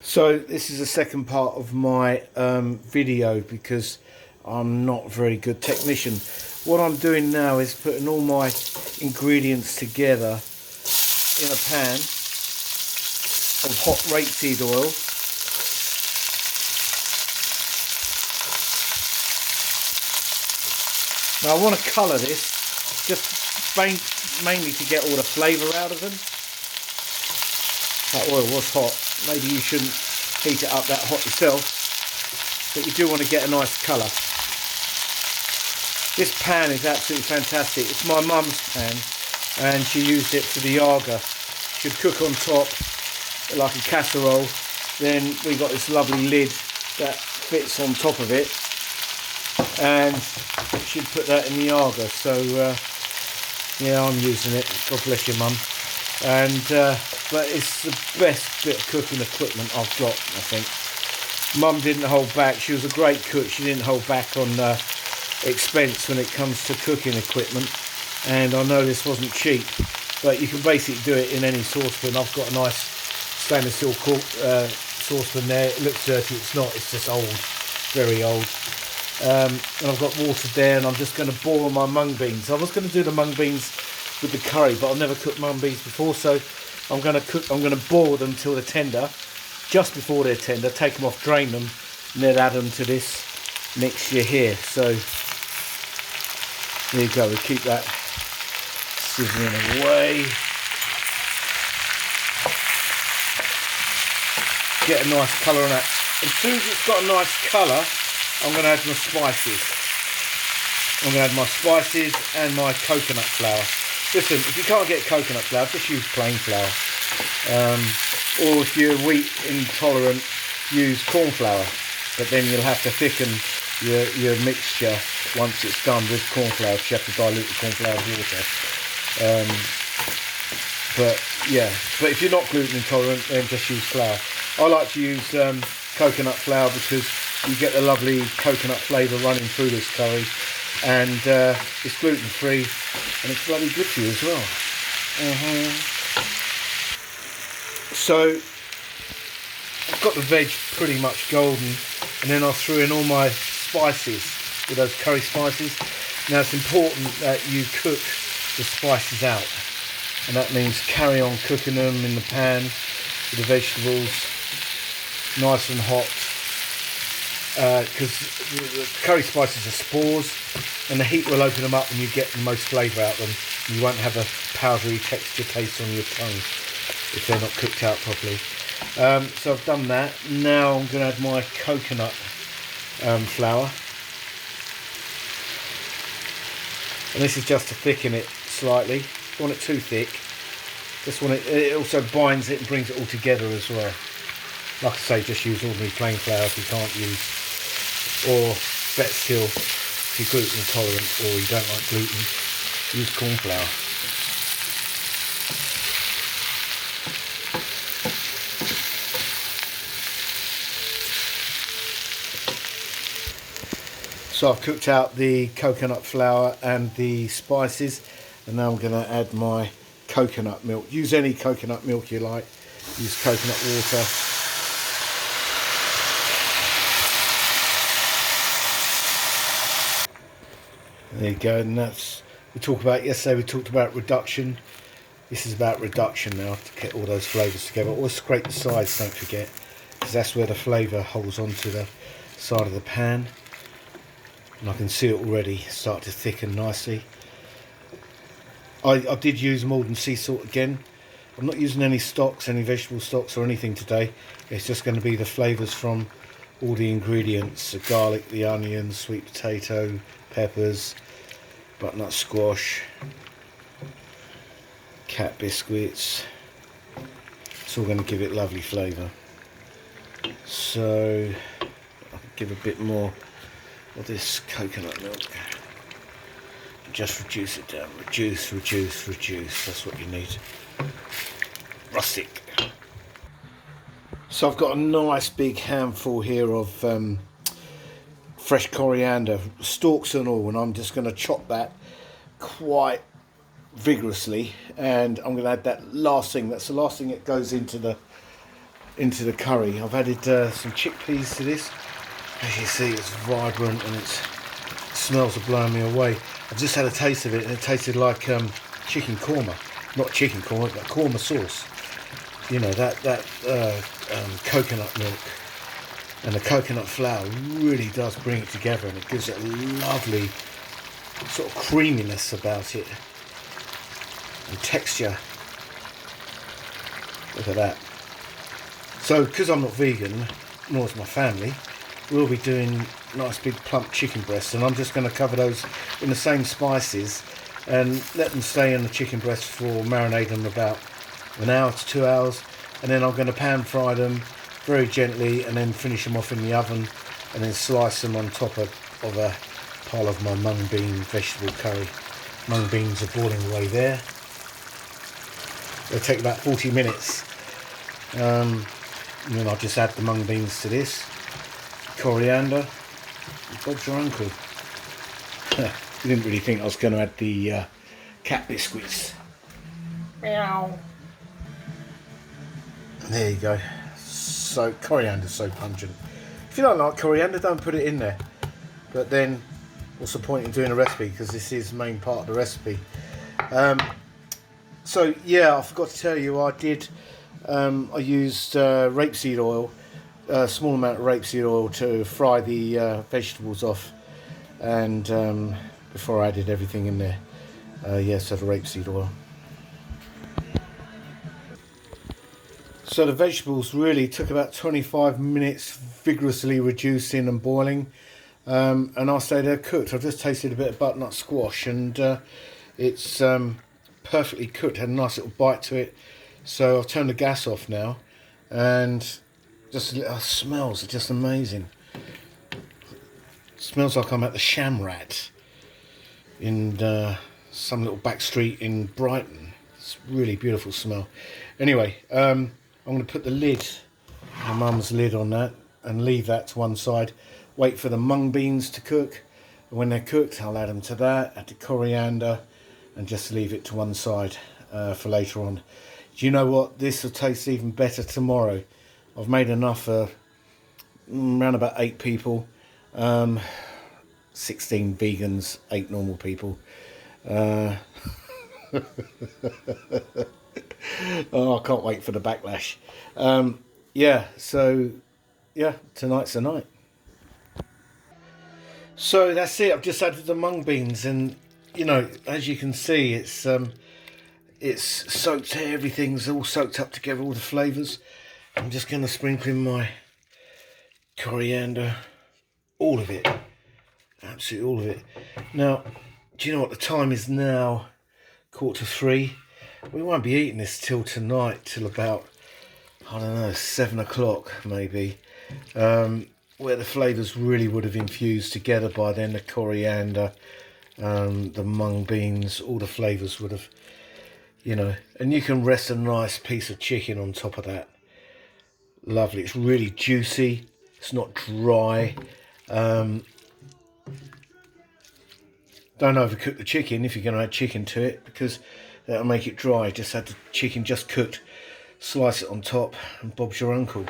So this is the second part of my video because I'm not a very good technician. What I'm doing now is putting all my ingredients together in a pan of hot rapeseed oil. Now I want to colour this just mainly to get all the flavour out of them. That oil was hot. Maybe you shouldn't heat it up that hot yourself, but you do want to get a nice colour. This pan is absolutely fantastic. It's my mum's pan and she used it for the Yaga. She'd cook on top like a casserole, then we got this lovely lid that fits on top of it and she'd put that in the Yaga. So yeah, I'm using it. God bless you, Mum. And but it's the best bit of cooking equipment I've got, I think. Mum didn't hold back. She was a great cook. She didn't hold back on expense when it comes to cooking equipment, and I know this wasn't cheap, but you can basically do it in any saucepan. I've got a nice stainless steel saucepan there. It looks dirty. It's not. It's just old, very old. And I've got water there, and I'm just going to boil my mung beans. I was going to do the mung beans with the curry, but I've never cooked mung beans before, so I'm going to boil them till they're tender. Just before they're tender, take them off, drain them, and then add them to this mixture here. So there you go. We keep that sizzling away. Get a nice colour on that. As soon as it's got a nice colour, I'm going to add my spices. I'm going to add my spices and my coconut flour. Listen, if you can't get coconut flour, just use plain flour. Or if you're wheat intolerant, use corn flour. But then you'll have to thicken your mixture once it's done with corn flour. You have to dilute the corn flour with water. But yeah, but if you're not gluten intolerant, then just use flour. I like to use coconut flour because you get the lovely coconut flavour running through this curry, and it's gluten free and it's bloody good for you as well. So I've got the veg pretty much golden, and then I threw in all my spices with those curry spices. Now it's important that you cook the spices out, and that means carry on cooking them in the pan with the vegetables nice and hot, because the curry spices are spores and the heat will open them up and you get the most flavour out of them. You won't have a powdery texture taste on your tongue if they're not cooked out properly. So I've done that. Now I'm going to add my coconut flour, and this is just to thicken it slightly. Don't want it too thick. Just want it also binds it and brings it all together as well. Like I say, just use ordinary plain flour if you can't use, or better still, if you're gluten intolerant or you don't like gluten, use corn flour. So I've cooked out the coconut flour and the spices, and now I'm going to add my coconut milk. Use any coconut milk you like. Use coconut water. There you go, and that's, we talked about yesterday, we talked about reduction. This is about reduction now, to get all those flavours together. Always scrape the sides, don't forget, because that's where the flavour holds onto the side of the pan. And I can see it already start to thicken nicely. I did use Maldon sea salt again. I'm not using any stocks, any vegetable stocks or anything today. It's just going to be the flavours from all the ingredients: the garlic, the onions, sweet potato, peppers, butternut squash, cat biscuits. It's all going to give it lovely flavour. So I'll give a bit more of this coconut milk. Just reduce it down. Reduce. That's what you need. Rustic. So I've got a nice big handful here of fresh coriander, stalks and all, and I'm just going to chop that quite vigorously, and I'm going to add that last thing. That's the last thing that goes into the into the curry. I've added some chickpeas to this. As you see, it's vibrant and it smells are blowing me away. I've just had a taste of it and it tasted like chicken korma. Not chicken korma, but korma sauce. You know, that coconut milk and the coconut flour really does bring it together, and it gives it a lovely sort of creaminess about it and texture. Look at that. So, because I'm not vegan, nor is my family, we'll be doing nice big plump chicken breasts, and I'm just going to cover those in the same spices and let them stay in the chicken breast for marinate them about an hour to 2 hours, and then I'm going to pan fry them very gently and then finish them off in the oven and then slice them on top of a pile of my mung bean vegetable curry. Mung beans are boiling away there. It'll take about 40 minutes. And then I'll just add the mung beans to this. Coriander. Bob's your uncle. You didn't really think I was going to add the cat biscuits. Meow. There you go. So coriander's so pungent. If you don't like coriander, don't put it in there. But then, what's the point in doing a recipe? Because this is the main part of the recipe. So yeah, I forgot to tell you, I used rapeseed oil, a small amount of rapeseed oil to fry the vegetables off, and before I added everything in there. Yes, the rapeseed oil. So the vegetables really took about 25 minutes vigorously reducing and boiling, and I stayed there cooked. I've just tasted a bit of butternut squash, and it's perfectly cooked, had a nice little bite to it. So I've turned the gas off now, and just smells are just amazing. It smells like I'm at the Shamrat in some little back street in Brighton. It's a really beautiful smell. Anyway, I'm going to put the lid, my mum's lid, on that and leave that to one side. Wait for the mung beans to cook. And when they're cooked, I'll add them to that, add the coriander, and just leave it to one side for later on. Do you know what? This will taste even better tomorrow. I've made enough for around about 8 people. 16 vegans, 8 normal people. Oh, I can't wait for the backlash. Yeah, so yeah, tonight's the night. So that's it. I've just added the mung beans, and you know, as you can see, it's soaked. Everything's all soaked up together, all the flavours. I'm just going to sprinkle in my coriander, all of it, absolutely all of it. Now, do you know what the time is now? 2:45. We won't be eating this till tonight, till about, I don't know, 7 o'clock maybe, where the flavours really would have infused together by then. The coriander, the mung beans, all the flavours would have, you know, and you can rest a nice piece of chicken on top of that. Lovely. It's really juicy. It's not dry. Don't overcook the chicken if you're going to add chicken to it, because that'll make it dry. Just add the chicken just cooked, slice it on top, and Bob's your uncle.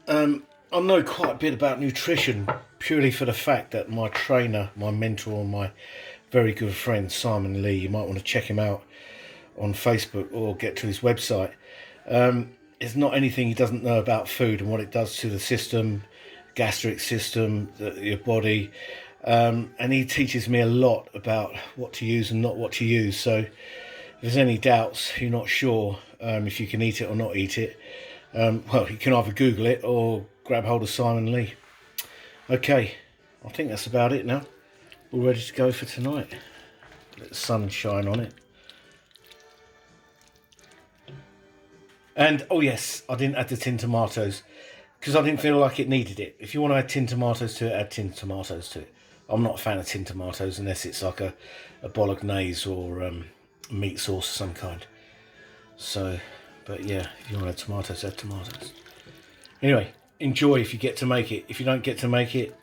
I know quite a bit about nutrition purely for the fact that my trainer, my mentor, my very good friend Simon Lee, you might want to check him out on Facebook or get to his website. There's not anything he doesn't know about food and what it does to the system, gastric system, your body. And he teaches me a lot about what to use and not what to use. So if there's any doubts, you're not sure if you can eat it or not eat it, well, you can either Google it or grab hold of Simon Lee. Okay, I think that's about it now. We're ready to go for tonight. Let the sun shine on it. And, oh yes, I didn't add the tin tomatoes because I didn't feel like it needed it. If you want to add tin tomatoes to it, add tin tomatoes to it. I'm not a fan of tin tomatoes unless it's like a bolognese or meat sauce of some kind. So, but yeah, if you want to add tomatoes, add tomatoes. Anyway, enjoy if you get to make it. If you don't get to make it,